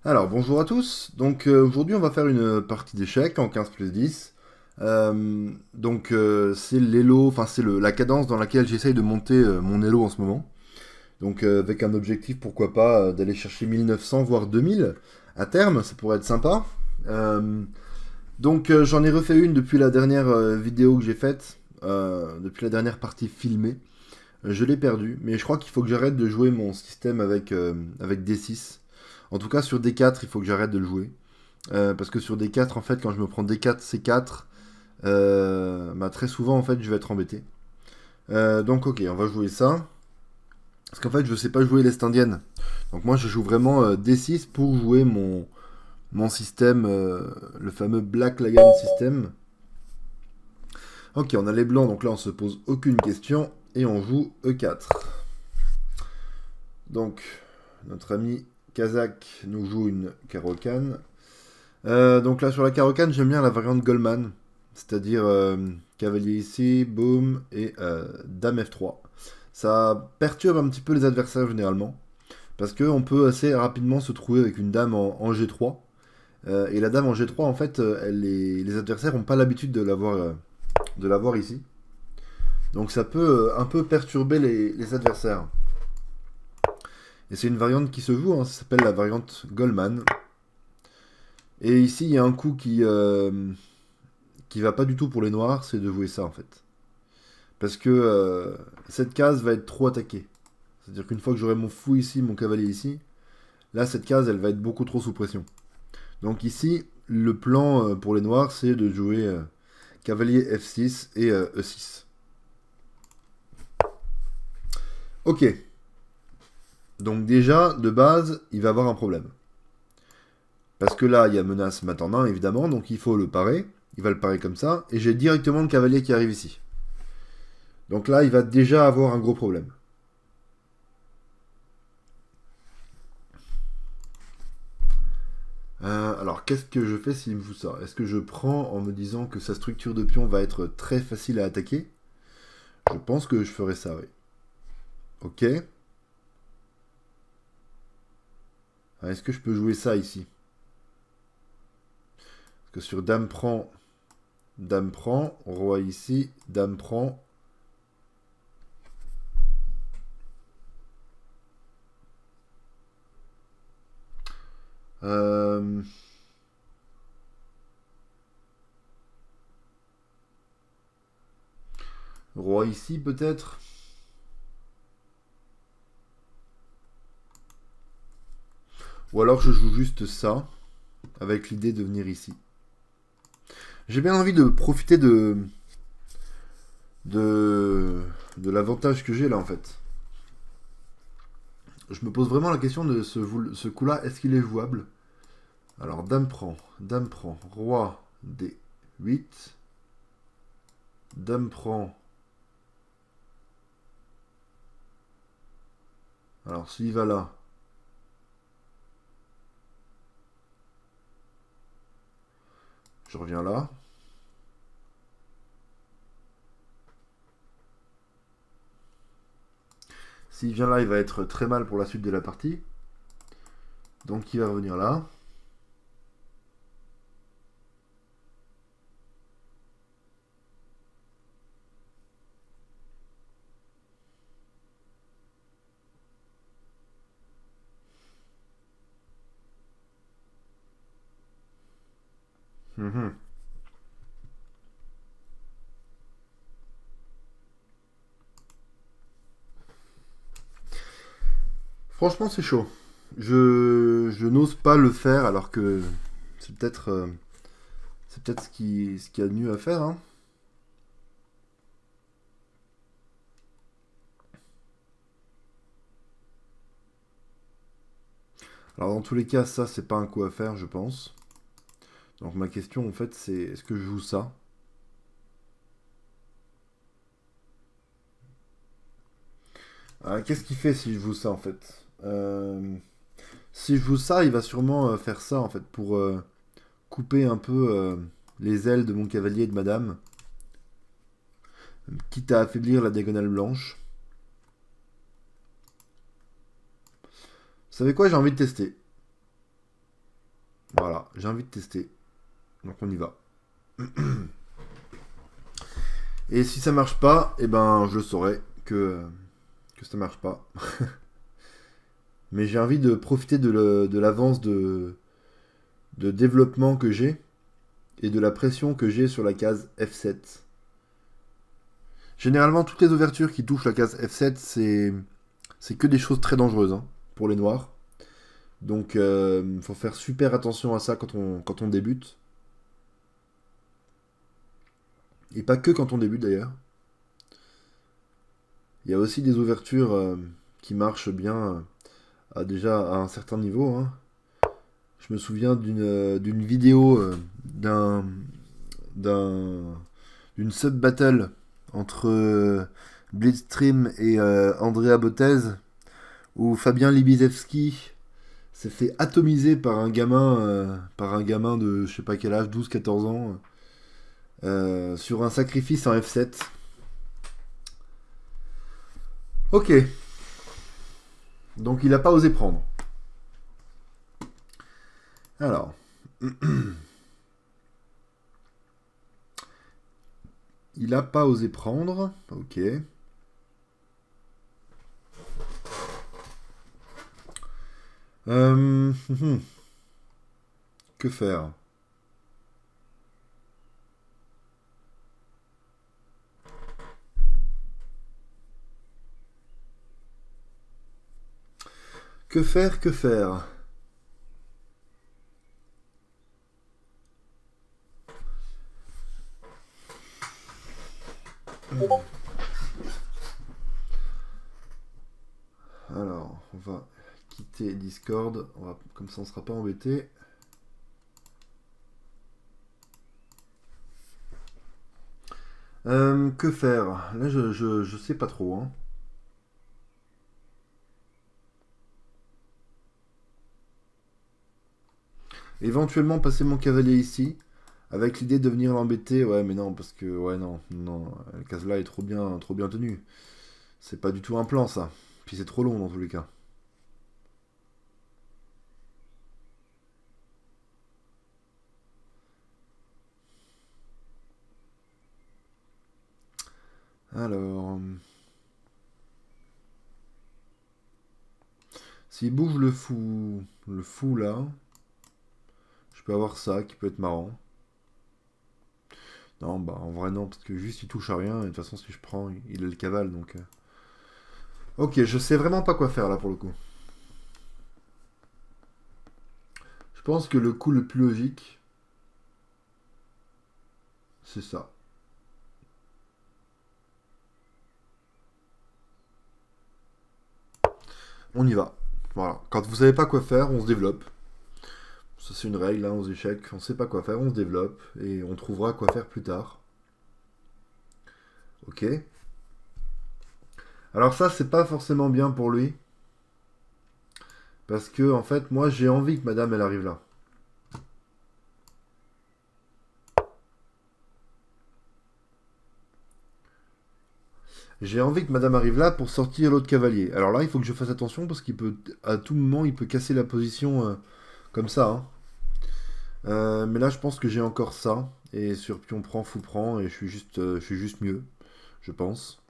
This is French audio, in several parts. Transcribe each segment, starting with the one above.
Alors, bonjour à tous. Donc, aujourd'hui, on va faire une partie d'échecs en 15 plus 10. C'est l'elo, enfin, la cadence dans laquelle j'essaye de monter mon elo en ce moment. Donc, avec un objectif, pourquoi pas, d'aller chercher 1900, voire 2000 à terme, ça pourrait être sympa. Euh, J'en ai refait une depuis la dernière vidéo que j'ai faite, depuis la dernière partie filmée. Je l'ai perdu, mais je crois qu'il faut que j'arrête de jouer mon système avec D6. En tout cas, sur D4, il faut que j'arrête de le jouer. Parce que sur D4, en fait, quand je me prends D4, C4, très souvent, en fait, je vais être embêté. Ok, on va jouer ça. Parce qu'en fait, je sais pas jouer l'Est indienne. Donc moi, je joue vraiment D6 pour jouer mon système, le fameux Black Lagan System. Ok, on a les blancs, donc là, on se pose aucune question. Et on joue E4. Donc, notre ami Kazakh nous joue une Caro-Can. Donc là, sur la Caro-Can, j'aime bien la variante Goldman. C'est-à-dire cavalier ici, boum, et dame F3. Ça perturbe un petit peu les adversaires généralement. Parce qu'on peut assez rapidement se trouver avec une dame en G3. Et la dame en G3, en fait, les adversaires n'ont pas l'habitude de l'avoir ici. Donc ça peut un peu perturber les adversaires. Et c'est une variante qui se joue, hein, ça s'appelle la variante Goldman. Et ici, il y a un coup qui va pas du tout pour les noirs, c'est de jouer ça en fait. Parce que cette case va être trop attaquée. C'est-à-dire qu'une fois que j'aurai mon fou ici, mon cavalier ici, là cette case elle va être beaucoup trop sous pression. Donc ici, le plan pour les noirs c'est de jouer cavalier F6 et E6. Ok, donc déjà de base il va avoir un problème. Parce que là il y a menace mat en main évidemment, donc il faut le parer. Il va le parer comme ça, et j'ai directement le cavalier qui arrive ici. Donc là il va déjà avoir un gros problème. Alors, qu'est-ce que je fais s'il me fout ça? Est-ce que je prends en me disant que sa structure de pion va être très facile à attaquer? Je pense que je ferai ça, oui. Ok. Est-ce que je peux jouer ça ici? Parce que sur dame prend, roi ici, dame prend. Euh, Roi ici, peut-être? Ou alors je joue juste ça, avec l'idée de venir ici. J'ai bien envie de profiter de, de l'avantage que j'ai là, en fait. Je me pose vraiment la question de ce coup-là, est-ce qu'il est jouable? Alors, dame prend, roi D8, dame prend. Alors, s'il va là, je reviens là. S'il vient là, il va être très mal pour la suite de la partie. Donc, il va revenir là. Mhm. Franchement, c'est chaud. Je n'ose pas le faire alors que c'est peut-être ce qu'il y a de mieux à faire, hein. Alors, dans tous les cas, ça, c'est pas un coup à faire, je pense. Donc, ma question, en fait, c'est est-ce que je joue ça? Qu'est-ce qu'il fait si je joue ça, en fait? Si je joue ça, il va sûrement faire ça, en fait, pour couper un peu les ailes de mon cavalier et de madame, quitte à affaiblir la diagonale blanche. Vous savez quoi, j'ai envie de tester. Voilà, j'ai envie de tester. Donc on y va. Et si ça marche pas, eh ben je saurai que ça marche pas. Mais j'ai envie de profiter de l'avance de développement que j'ai et de la pression que j'ai sur la case F7. Généralement, toutes les ouvertures qui touchent la case F7, c'est que des choses très dangereuses hein, pour les noirs. Donc, il faut faire super attention à ça quand on débute. Et pas que quand on débute d'ailleurs. Il y a aussi des ouvertures qui marchent bien déjà à un certain niveau. Hein. Je me souviens d'une vidéo d'une sub-battle entre Blitzstream et Andrea Bottez où Fabien Libizewski s'est fait atomiser par un gamin de je sais pas quel âge, 12-14 ans, sur un sacrifice en F7. Ok. Donc il n'a pas osé prendre. Alors. Il n'a pas osé prendre. Ok. Que faire? Que faire? Que faire? Alors, on va quitter Discord. Comme ça, on ne sera pas embêté. Que faire? Là, je sais pas trop. Hein. Éventuellement passer mon cavalier ici. Avec l'idée de venir l'embêter. Ouais, mais non, parce que... Ouais, non. La case là est trop bien tenue. C'est pas du tout un plan, ça. Puis c'est trop long, dans tous les cas. Alors... S'il bouge le fou là, je peux avoir ça qui peut être marrant. Non, bah en vrai non, parce que juste il touche à rien, et de toute façon si je prends, il est le cavale, donc... Ok, je sais vraiment pas quoi faire là pour le coup. Je pense que le coup le plus logique, c'est ça. On y va. Voilà. Quand vous savez pas quoi faire, on se développe. Ça c'est une règle, hein, aux échecs. On sait pas quoi faire, on se développe, et on trouvera quoi faire plus tard. Ok. Alors ça, c'est pas forcément bien pour lui. Parce que, en fait, moi, j'ai envie que madame, elle arrive là. J'ai envie que madame arrive là pour sortir l'autre cavalier. Alors là, il faut que je fasse attention parce qu'il peut, à tout moment, il peut casser la position comme ça. Hein. Mais là, je pense que j'ai encore ça. Et sur pion prend, fou prend, et je suis juste mieux, je pense.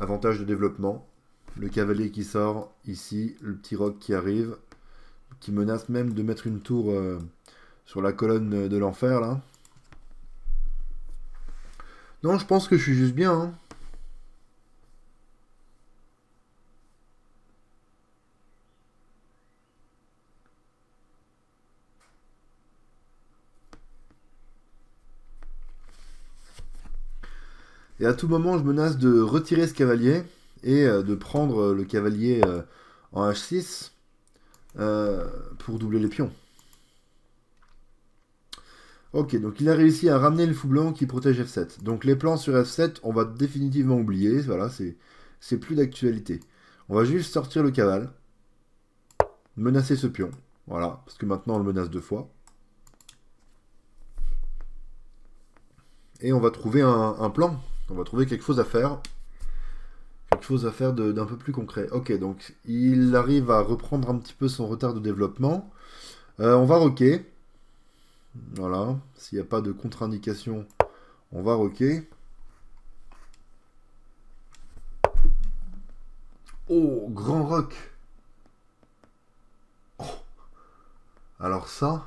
Avantage de développement. Le cavalier qui sort ici, le petit roc qui arrive, qui menace même de mettre une tour sur la colonne de l'enfer là. Non, je pense que je suis juste bien. Hein. Et à tout moment, je menace de retirer ce cavalier et de prendre le cavalier en H6 pour doubler les pions. Ok, donc il a réussi à ramener le fou blanc qui protège F7. Donc les plans sur F7, on va définitivement oublier. Voilà, c'est plus d'actualité. On va juste sortir le cavale, menacer ce pion. Voilà, parce que maintenant on le menace 2 fois. Et on va trouver un plan. On va trouver quelque chose à faire. Quelque chose à faire d'un peu plus concret. Ok, donc il arrive à reprendre un petit peu son retard de développement. On va roquer. Voilà. S'il n'y a pas de contre-indication, on va roquer. Oh, grand rock. Oh. Alors ça...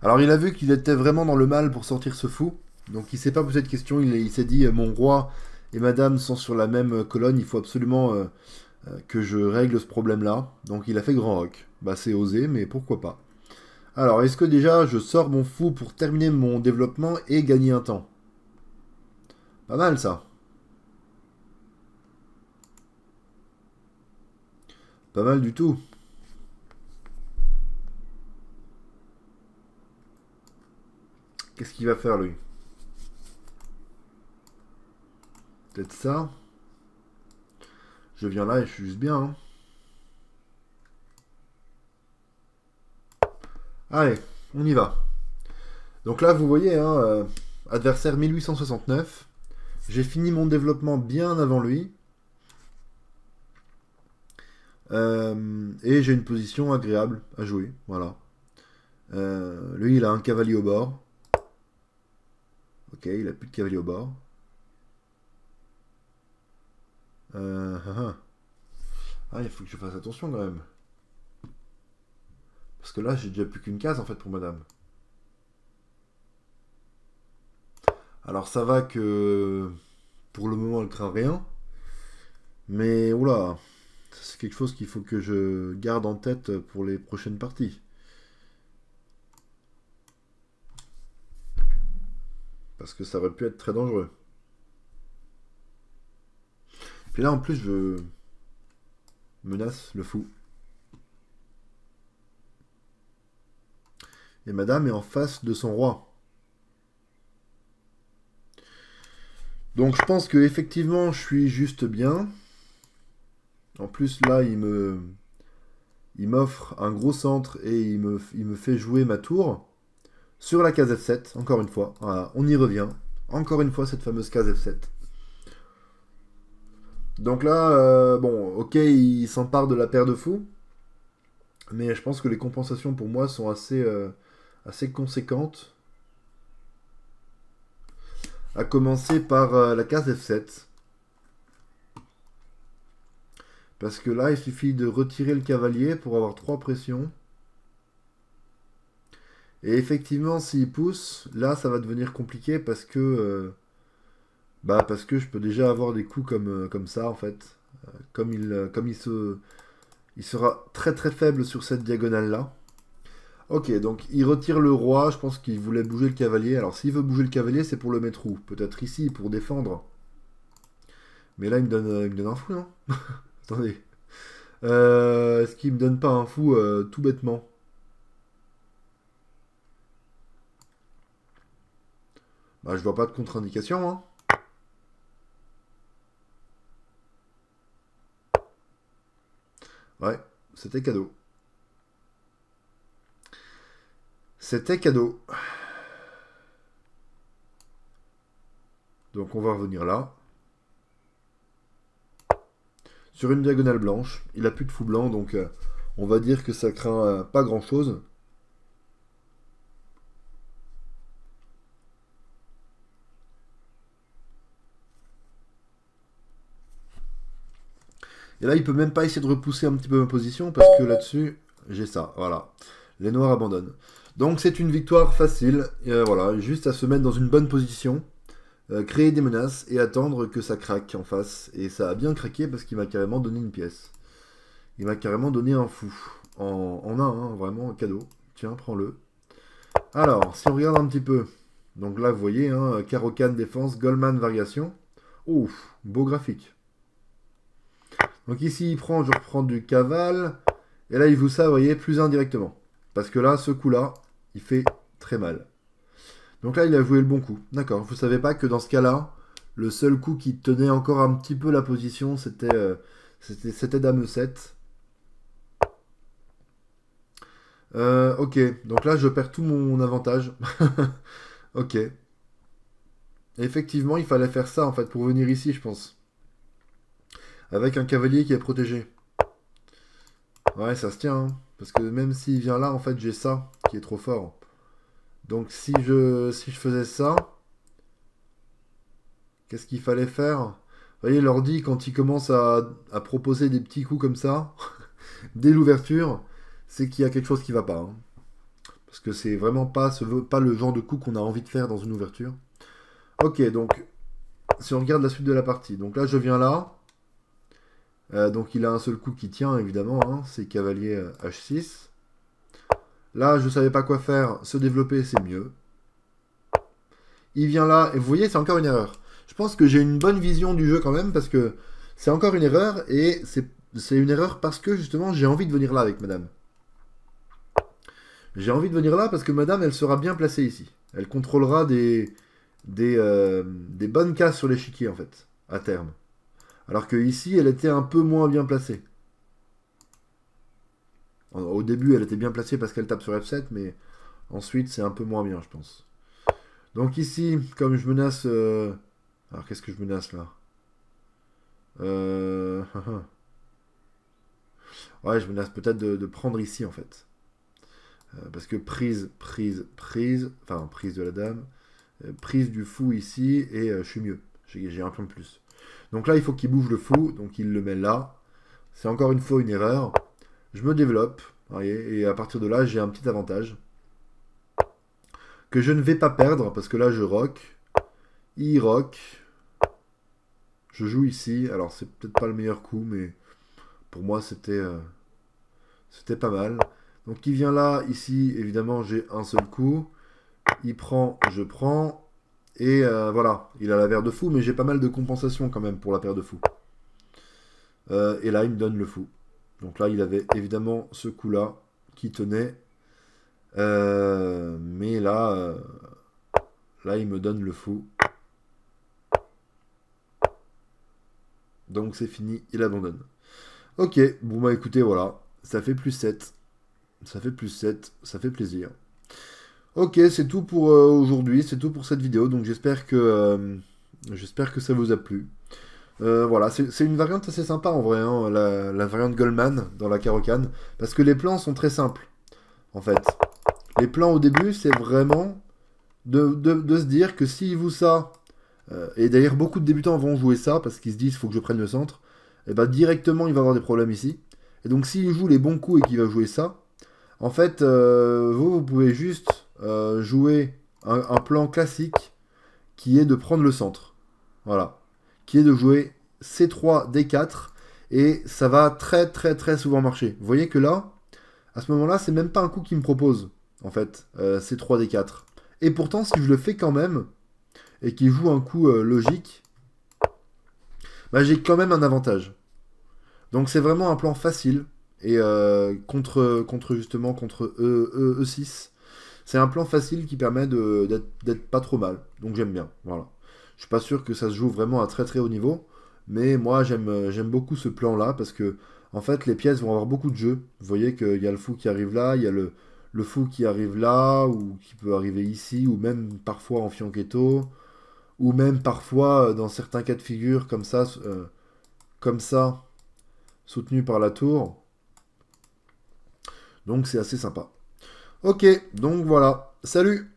Alors il a vu qu'il était vraiment dans le mal pour sortir ce fou. Donc il s'est pas posé de question. Il s'est dit, mon roi et madame sont sur la même colonne. Il faut absolument que je règle ce problème-là. Donc il a fait grand rock. Bah c'est osé, mais pourquoi pas. Alors, est-ce que déjà je sors mon fou pour terminer mon développement et gagner un temps? Pas mal ça. Pas mal du tout. Qu'est-ce qu'il va faire lui? Peut-être ça. Je viens là et je suis juste bien. Hein. Allez, on y va. Donc là, vous voyez, hein, adversaire 1869. J'ai fini mon développement bien avant lui. Et j'ai une position agréable à jouer. Voilà. Lui, il a un cavalier au bord. Ok, il a plus de cavalier au bord. Ah, il faut que je fasse attention quand même. Parce que là, j'ai déjà plus qu'une case en fait pour madame. Alors ça va que pour le moment elle craint rien. Mais oula, c'est quelque chose qu'il faut que je garde en tête pour les prochaines parties. Parce que ça aurait pu être très dangereux. Puis là en plus je menace le fou. Et madame est en face de son roi. Donc je pense que effectivement je suis juste bien. En plus là il m'offre un gros centre et il me fait jouer ma tour sur la case F7, encore une fois. Voilà, on y revient. Encore une fois cette fameuse case F7. Donc là, bon, ok, il s'empare de la paire de fous, mais je pense que les compensations pour moi sont assez conséquentes. À commencer par la case F7. Parce que là, il suffit de retirer le cavalier pour avoir 3 pressions. Et effectivement, s'il pousse, là, ça va devenir compliqué parce que je peux déjà avoir des coups comme ça, en fait. Il sera très très faible sur cette diagonale-là. Ok, donc il retire le roi, je pense qu'il voulait bouger le cavalier. Alors s'il veut bouger le cavalier, c'est pour le mettre où? Peut-être ici, pour défendre. Mais là, il me donne un fou, non? Attendez. Est-ce qu'il me donne pas un fou tout bêtement? Bah, je vois pas de contre-indication, hein. Ouais, c'était cadeau. C'était cadeau. Donc on va revenir là. Sur une diagonale blanche. Il a plus de fou blanc, donc on va dire que ça craint pas grand-chose. Et là, il peut même pas essayer de repousser un petit peu ma position parce que là-dessus, j'ai ça. Voilà. Les noirs abandonnent. Donc c'est une victoire facile. Voilà, juste à se mettre dans une bonne position, créer des menaces et attendre que ça craque en face. Et ça a bien craqué parce qu'il m'a carrément donné une pièce. Il m'a carrément donné un fou. En un, hein, vraiment un cadeau. Tiens, prends-le. Alors, si on regarde un petit peu. Donc là, vous voyez, hein, Caro-Kann défense, Goldman variation. Ouf, beau graphique. Donc ici, il prend, je reprends du cavale. Et là, il joue ça, vous voyez, plus indirectement. Parce que là, ce coup-là, il fait très mal. Donc là, il a joué le bon coup. D'accord. Vous savez pas que dans ce cas-là, le seul coup qui tenait encore un petit peu la position, c'était Dame 7. Ok. Donc là, je perds tout mon avantage. Ok. Effectivement, il fallait faire ça, en fait, pour venir ici, je pense. Avec un cavalier qui est protégé. Ouais, ça se tient, hein. Parce que même s'il vient là, en fait, j'ai ça qui est trop fort. Donc si je faisais ça, qu'est-ce qu'il fallait faire? Vous voyez, l'ordi, quand il commence à proposer des petits coups comme ça, dès l'ouverture, c'est qu'il y a quelque chose qui va pas, hein. Parce que c'est vraiment pas le genre de coup qu'on a envie de faire dans une ouverture. Ok, donc, si on regarde la suite de la partie. Donc là, je viens là. Donc il a un seul coup qui tient, évidemment, hein, c'est cavalier H6. Là, je savais pas quoi faire. Se développer, c'est mieux. Il vient là, et vous voyez, c'est encore une erreur. Je pense que j'ai une bonne vision du jeu quand même, parce que c'est encore une erreur, et c'est une erreur parce que, justement, j'ai envie de venir là avec madame. J'ai envie de venir là parce que madame, elle sera bien placée ici. Elle contrôlera des bonnes cases sur l'échiquier, en fait, à terme. Alors que ici, elle était un peu moins bien placée. Au début, elle était bien placée parce qu'elle tape sur F7, mais ensuite, c'est un peu moins bien, je pense. Donc ici, comme je menace... Alors, qu'est-ce que je menace, là? Ouais, je menace peut-être de prendre ici, en fait. Parce que prise, enfin, prise de la dame, prise du fou ici, et je suis mieux. J'ai un plan de plus. Donc là, il faut qu'il bouge le fou, donc il le met là. C'est encore une fois une erreur. Je me développe, voyez, et à partir de là, j'ai un petit avantage. Que je ne vais pas perdre, parce que là, je rock. Il rock. Je joue ici. Alors, c'est peut-être pas le meilleur coup, mais pour moi, c'était pas mal. Donc, il vient là. Ici, évidemment, j'ai un seul coup. Il prend, je prends. Et voilà, il a la paire de fou, mais j'ai pas mal de compensation quand même pour la paire de fou. Et là, il me donne le fou. Donc là, il avait évidemment ce coup-là qui tenait. Mais là, il me donne le fou. Donc c'est fini, il abandonne. Ok, bon bah écoutez, voilà. Ça fait plus 7. Ça fait plus 7, ça fait plaisir. Ok, c'est tout pour aujourd'hui, c'est tout pour cette vidéo. Donc j'espère que ça vous a plu. Voilà, c'est une variante assez sympa en vrai, hein, la variante Goldman dans la Caro-Kann. Parce que les plans sont très simples, en fait. Les plans au début, c'est vraiment de se dire que s'il joue ça, et d'ailleurs beaucoup de débutants vont jouer ça parce qu'ils se disent il faut que je prenne le centre, et bah directement il va avoir des problèmes ici. Et donc s'il joue les bons coups et qu'il va jouer ça, en fait vous pouvez juste jouer un plan classique qui est de prendre le centre. Voilà. Qui est de jouer C3, D4 et ça va très très très souvent marcher. Vous voyez que là, à ce moment-là, c'est même pas un coup qu'il me propose, en fait, C3, D4. Et pourtant, si je le fais quand même, et qu'il joue un coup logique, bah, j'ai quand même un avantage. Donc c'est vraiment un plan facile. Et justement contre E6, c'est un plan facile qui permet d'être pas trop mal. Donc j'aime bien. Voilà. Je suis pas sûr que ça se joue vraiment à très très haut niveau. Mais moi j'aime beaucoup ce plan là parce que en fait les pièces vont avoir beaucoup de jeux. Vous voyez qu'il y a le fou qui arrive là, il y a le fou qui arrive là, ou qui peut arriver ici, ou même parfois en fianchetto, ou même parfois dans certains cas de figure comme ça, soutenu par la tour. Donc c'est assez sympa. Ok, donc voilà. Salut!